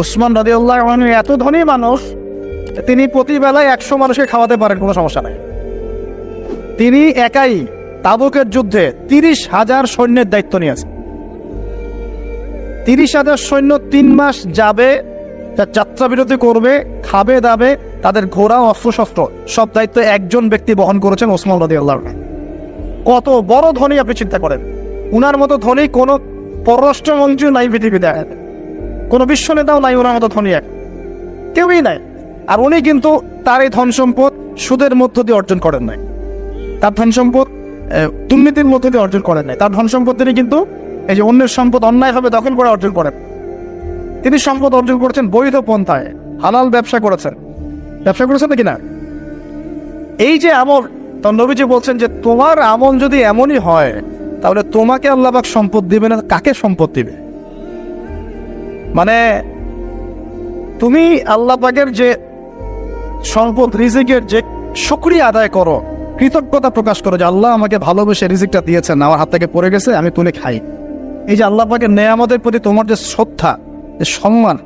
উসমান রাদিয়াল্লাহু আনহু এত ধনী মানুষ, তিনি প্রতি বেলায় 100 মানুষকে খাওয়াতে পারেন, কোনো সমস্যা নাই। তিনি একাই তাবুকের যুদ্ধে 30,000 সৈন্যের দায়িত্ব নিয়েছেন। 30,000 সৈন্য 3 মাস যাবে, যাত্রা বিরতি করবে, খাবে দাবে, তাদের ঘোড়া অস্ত্রশস্ত্র সব দায়িত্ব একজন ব্যক্তি বহন করেছেন, ওসমান রাদিয়াল্লাহু আনহু। কত বড় ধনী আপনি চিন্তা করেন। উনার মতো ধনী কোনো পররাষ্ট্রমন্ত্রী নাই পৃথিবীতে, কোনো বিশ্ব নেতাও নাই ওনার মতো ধনী, কেউই নাই। আর উনি কিন্তু তার এই ধন সম্পদ সুদের মধ্য দিয়ে অর্জন করেন নাই, তার ধন সম্পদ দুর্নীতির মধ্য দিয়ে অর্জন করেন নাই। তার ধন সম্পদ তিনি কিন্তু এই যে অন্যের সম্পদ অন্যায়ভাবে দখল করে অর্জন করেন। তিনি সম্পদ অর্জন করেছেন বৈধ পন্থায়, হালাল ব্যবসা করেছেন নাকি না? এই যে আমল, তখন নবীজি বলছেন যে তোমার আমল যদি এমনই হয়, তাহলে তোমাকে আল্লাহ পাক সম্পদ দিবে না, কাকে সম্পদ দিবে? মানে তুমি আল্লাহ পাকের যে সম্পদ রিজিকের যে শুকরিয়া আদায় করো, কৃতজ্ঞতা প্রকাশ করো যে আল্লাহ আমাকে ভালোবেসে রিজিকটা দিয়েছেন, আমার হাত থেকে পড়ে গেছে, আমি তুলে খাই। এই যে আল্লাহ পাকের নেয়ামতের প্রতি তোমার যে শ্রদ্ধা, যে সম্মান,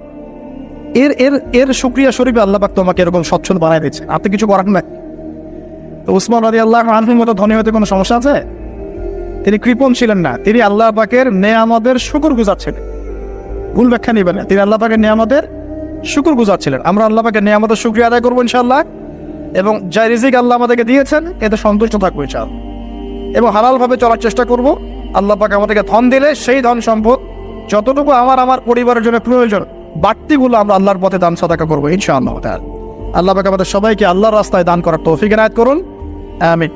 এর শুকরিয়া স্বরূপে আল্লাহ পাক তোমাকে এরকম সচ্ছল বানায় দিয়েছে, আপনি কিছু করার না। তো উসমান রাদিয়াল্লাহু আনহুর মতো ধনী হতে কোনো সমস্যা আছে? তিনি কৃপণ ছিলেন না, তিনি আল্লাহ পাকের নেয়ামতের শুকরগুজার ছিলেন। ভুল ব্যাখ্যা নেবেন না, তিনি আল্লাহ পাকের নেয়ামতের শুকরগুজার ছিলেন। আমরা আল্লাহ পাকের নেয়ামতের শুকরিয়া আদায় করবো ইনশাআল্লাহ, এবং যা রিজিক আল্লাহ আমাদেরকে দিয়েছেন এতে সন্তুষ্ট থাকবো ইনশাআল্লাহ, এবং হালাল ভাবে চলার চেষ্টা করব। আল্লাহ পাক আমাদেরকে ধন দিলে সেই ধন সম্পদ যতটুকু আমার পরিবারের জন্য প্রয়োজন, বাড়তিগুলো আমরা আল্লাহর পথে দান সাদাকা করবো ইনশাআল্লাহ। আল্লাহ পাক আমাদের সবাইকে আল্লাহর রাস্তায় দান করার তৌফিক এনায়েত করুন, আমিন।